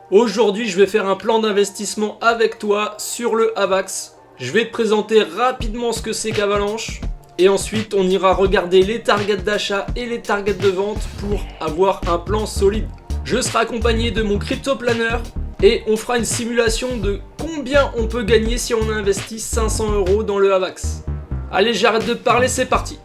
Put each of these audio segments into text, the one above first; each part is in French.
Aujourd'hui, je vais faire un plan d'investissement avec toi sur le AVAX. Je vais te présenter rapidement ce que c'est qu'Avalanche. Et ensuite, on ira regarder les targets d'achat et les targets de vente pour avoir un plan solide. Je serai accompagné de mon crypto planner et on fera une simulation de combien on peut gagner si on investit 500 € dans le AVAX. Allez, j'arrête de te parler, c'est parti.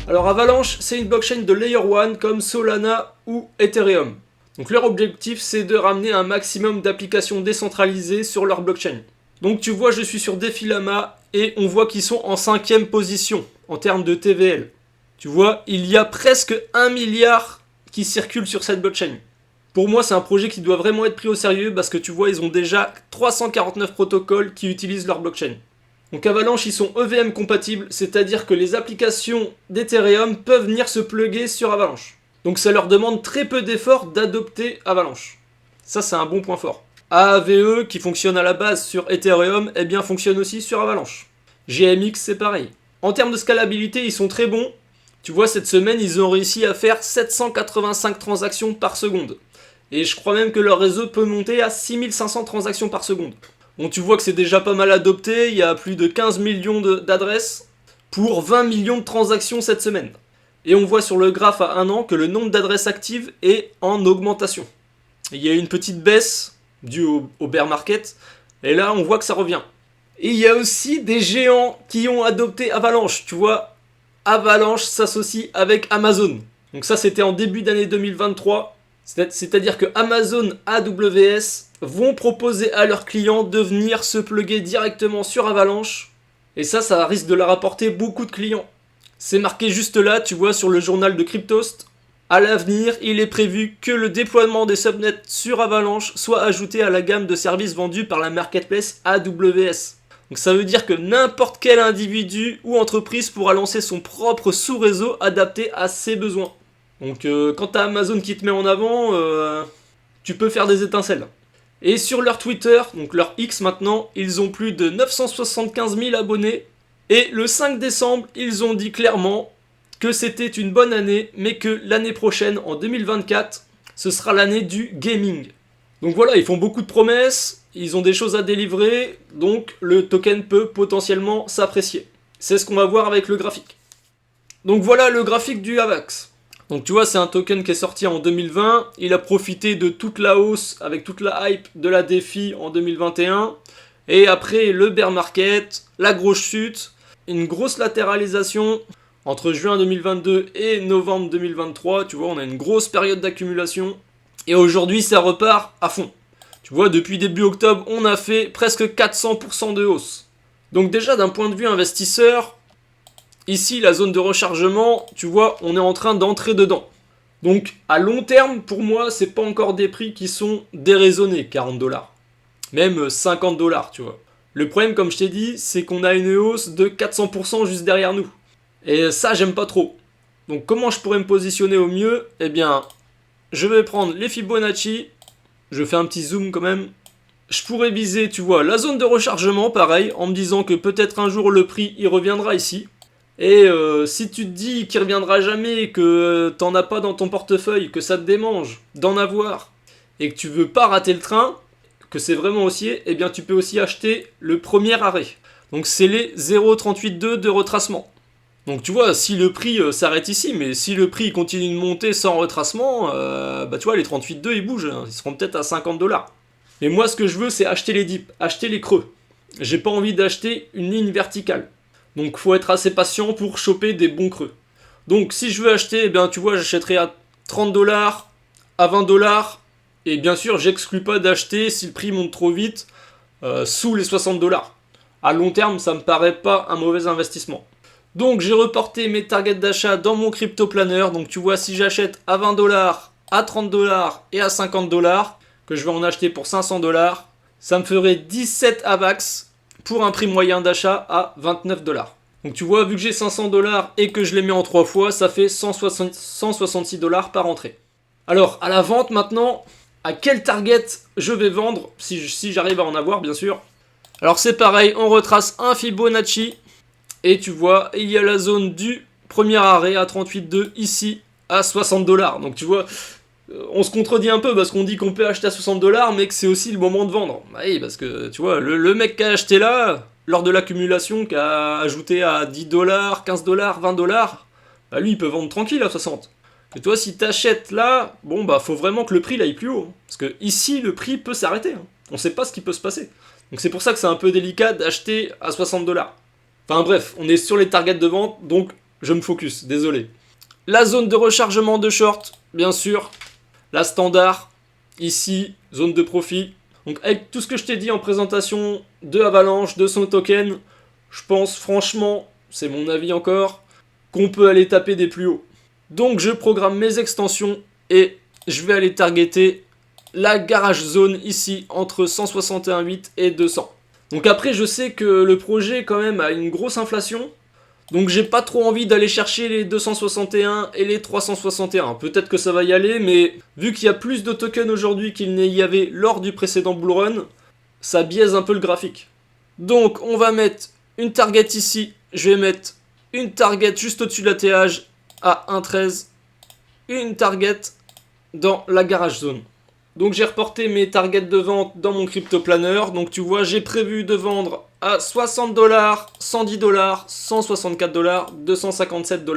Alors Avalanche, c'est une blockchain de Layer 1 comme Solana ou Ethereum. Donc leur objectif, c'est de ramener un maximum d'applications décentralisées sur leur blockchain. Donc tu vois, je suis sur Defilama et on voit qu'ils sont en 5e position en termes de TVL. Tu vois, il y a presque 1 milliard qui circulent sur cette blockchain. Pour moi, c'est un projet qui doit vraiment être pris au sérieux parce que tu vois, ils ont déjà 349 protocoles qui utilisent leur blockchain. Donc Avalanche, ils sont EVM compatibles, c'est-à-dire que les applications d'Ethereum peuvent venir se plugger sur Avalanche. Donc ça leur demande très peu d'efforts d'adopter Avalanche. Ça, c'est un bon point fort. AAVE, qui fonctionne à la base sur Ethereum, eh bien fonctionne aussi sur Avalanche. GMX, c'est pareil. En termes de scalabilité, ils sont très bons. Tu vois, cette semaine, ils ont réussi à faire 785 transactions par seconde. Et je crois même que leur réseau peut monter à 6500 transactions par seconde. Bon, tu vois que c'est déjà pas mal adopté, il y a plus de 15 millions d'adresses pour 20 millions de transactions cette semaine. Et on voit sur le graphe à 1 an que le nombre d'adresses actives est en augmentation. Il y a eu une petite baisse due au bear market, et là on voit que ça revient. Et il y a aussi des géants qui ont adopté Avalanche, tu vois, Avalanche s'associe avec Amazon. Donc ça c'était en début d'année 2023, c'est-à-dire que Amazon AWS vont proposer à leurs clients de venir se plugger directement sur Avalanche, et ça risque de leur apporter beaucoup de clients. C'est marqué juste là, tu vois, sur le journal de Cryptost. À l'avenir, il est prévu que le déploiement des subnets sur Avalanche soit ajouté à la gamme de services vendus par la marketplace AWS. Donc ça veut dire que n'importe quel individu ou entreprise pourra lancer son propre sous-réseau adapté à ses besoins. Donc quand t'as Amazon qui te met en avant, tu peux faire des étincelles. Et sur leur Twitter, donc leur X maintenant, ils ont plus de 975 000 abonnés. Et le 5 décembre, ils ont dit clairement que c'était une bonne année, mais que l'année prochaine, en 2024, ce sera l'année du gaming. Donc voilà, ils font beaucoup de promesses, ils ont des choses à délivrer, donc le token peut potentiellement s'apprécier. C'est ce qu'on va voir avec le graphique. Donc voilà le graphique du AVAX. Donc tu vois, c'est un token qui est sorti en 2020, il a profité de toute la hausse avec toute la hype de la DeFi en 2021, et après le bear market, la grosse chute, une grosse latéralisation entre juin 2022 et novembre 2023, tu vois, on a une grosse période d'accumulation, et aujourd'hui ça repart à fond. Tu vois, depuis début octobre, on a fait presque 400% de hausse. Donc déjà d'un point de vue investisseur, ici la zone de rechargement, tu vois, on est en train d'entrer dedans. Donc à long terme, pour moi, c'est pas encore des prix qui sont déraisonnés, 40$. Même 50$, tu vois. Le problème, comme je t'ai dit, c'est qu'on a une hausse de 400% juste derrière nous. Et ça, j'aime pas trop. Donc comment je pourrais me positionner au mieux ? Eh bien, je vais prendre les Fibonacci. Je fais un petit zoom quand même. Je pourrais viser, tu vois, la zone de rechargement, pareil, en me disant que peut-être un jour le prix, il reviendra ici. Et si tu te dis qu'il reviendra jamais, que t'en as pas dans ton portefeuille, que ça te démange d'en avoir, et que tu veux pas rater le train, que c'est vraiment haussier, eh bien tu peux aussi acheter le premier arrêt. Donc c'est les 0,382 de retracement. Donc tu vois, si le prix s'arrête ici, mais si le prix continue de monter sans retracement, bah tu vois, les 38,2 ils bougent, hein, ils seront peut-être à 50$. Et moi ce que je veux c'est acheter les dips, acheter les creux. J'ai pas envie d'acheter une ligne verticale. Donc faut être assez patient pour choper des bons creux. Donc si je veux acheter, eh bien tu vois, j'achèterai à 30$, à 20$. Et bien sûr, j'exclus pas d'acheter si le prix monte trop vite sous les 60$. À long terme, ça me paraît pas un mauvais investissement. Donc j'ai reporté mes targets d'achat dans mon crypto planner. Donc tu vois, si j'achète à 20$, à 30$ et à 50$, que je vais en acheter pour 500$, ça me ferait 17 AVAX pour un prix moyen d'achat à 29$. Donc tu vois, vu que j'ai 500$ et que je les mets en 3 fois, ça fait 166$ par entrée. Alors, à la vente maintenant, à quel target je vais vendre, si j'arrive à en avoir bien sûr. Alors c'est pareil, on retrace un Fibonacci, et tu vois, il y a la zone du premier arrêt à 38,2 ici à 60$. Donc tu vois, On se contredit un peu parce qu'on dit qu'on peut acheter à 60 $, mais que c'est aussi le moment de vendre. Bah oui, parce que tu vois, le mec qui a acheté là, lors de l'accumulation, qui a ajouté à 10 $, 15 $, 20 $, bah lui il peut vendre tranquille à 60. Et toi, si t'achètes là, bon bah faut vraiment que le prix aille plus haut. Hein. Parce que ici, le prix peut s'arrêter. Hein. On sait pas ce qui peut se passer. Donc c'est pour ça que c'est un peu délicat d'acheter à 60 $. Enfin bref, on est sur les targets de vente, donc je me focus, désolé. La zone de rechargement de short, bien sûr. La standard, ici, zone de profit. Donc avec tout ce que je t'ai dit en présentation de Avalanche, de son token, je pense franchement, c'est mon avis encore, qu'on peut aller taper des plus hauts. Donc je programme mes extensions et je vais aller targeter la garage zone ici entre 161,8 et 200. Donc après je sais que le projet quand même a une grosse inflation. Donc j'ai pas trop envie d'aller chercher les 261 et les 361. Peut-être que ça va y aller, mais vu qu'il y a plus de tokens aujourd'hui qu'il n'y avait lors du précédent bull run, ça biaise un peu le graphique. Donc on va mettre une target ici. Je vais mettre une target juste au-dessus de la TH à 1,13. Une target dans la garage zone. Donc j'ai reporté mes targets de vente dans mon crypto planner. Donc tu vois, j'ai prévu de vendre à 60 $, 110 $, 164 $, 257 $.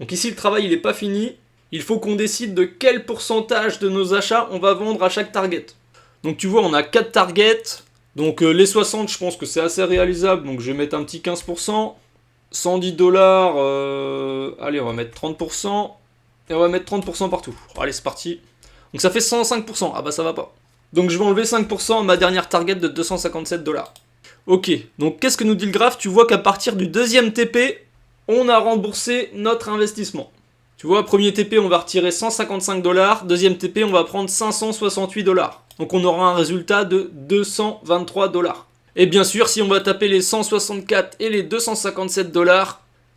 Donc ici le travail il n'est pas fini. Il faut qu'on décide de quel pourcentage de nos achats on va vendre à chaque target. Donc tu vois, on a 4 targets. Donc les 60, je pense que c'est assez réalisable. Donc je vais mettre un petit 15%. 110 $, allez, on va mettre 30%. Et on va mettre 30% partout. Allez, c'est parti. Donc ça fait 105%. Ah bah ça va pas. Donc je vais enlever 5% à ma dernière target de 257 $. Ok, donc qu'est-ce que nous dit le graphe? Tu vois qu'à partir du deuxième TP, on a remboursé notre investissement. Tu vois, premier TP, on va retirer 155 $. Deuxième TP, on va prendre 568 $. Donc on aura un résultat de 223 $. Et bien sûr, si on va taper les 164 et les 257 $,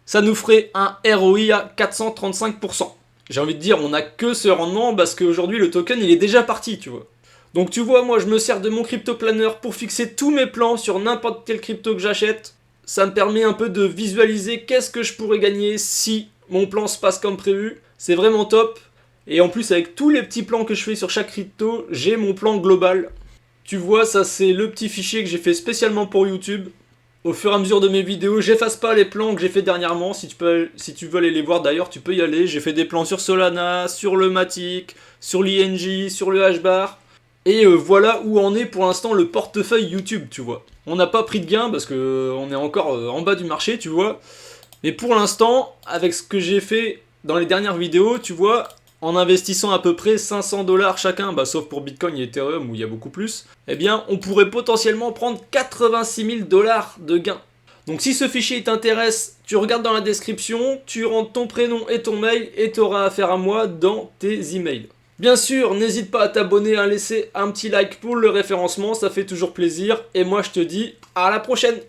ça nous ferait un ROI à 435%. J'ai envie de dire, on n'a que ce rendement parce qu'aujourd'hui le token il est déjà parti, tu vois. Donc tu vois, moi je me sers de mon crypto planner pour fixer tous mes plans sur n'importe quel crypto que j'achète. Ça me permet un peu de visualiser qu'est-ce que je pourrais gagner si mon plan se passe comme prévu. C'est vraiment top. Et en plus avec tous les petits plans que je fais sur chaque crypto, j'ai mon plan global. Tu vois, ça c'est le petit fichier que j'ai fait spécialement pour YouTube. Au fur et à mesure de mes vidéos, j'efface pas les plans que j'ai fait dernièrement. Si tu veux aller les voir d'ailleurs, tu peux y aller. J'ai fait des plans sur Solana, sur le Matic, sur l'INJ, sur le HBAR. Et voilà où en est pour l'instant le portefeuille YouTube, tu vois. On n'a pas pris de gain parce que on est encore en bas du marché, tu vois. Mais pour l'instant, avec ce que j'ai fait dans les dernières vidéos, tu vois, en investissant à peu près 500 $ chacun, bah, sauf pour Bitcoin et Ethereum où il y a beaucoup plus, eh bien on pourrait potentiellement prendre 86 000 $ de gains. Donc si ce fichier t'intéresse, tu regardes dans la description, tu rentres ton prénom et ton mail et tu auras affaire à moi dans tes emails. Bien sûr, n'hésite pas à t'abonner, à laisser un petit like pour le référencement, ça fait toujours plaisir. Et moi je te dis à la prochaine!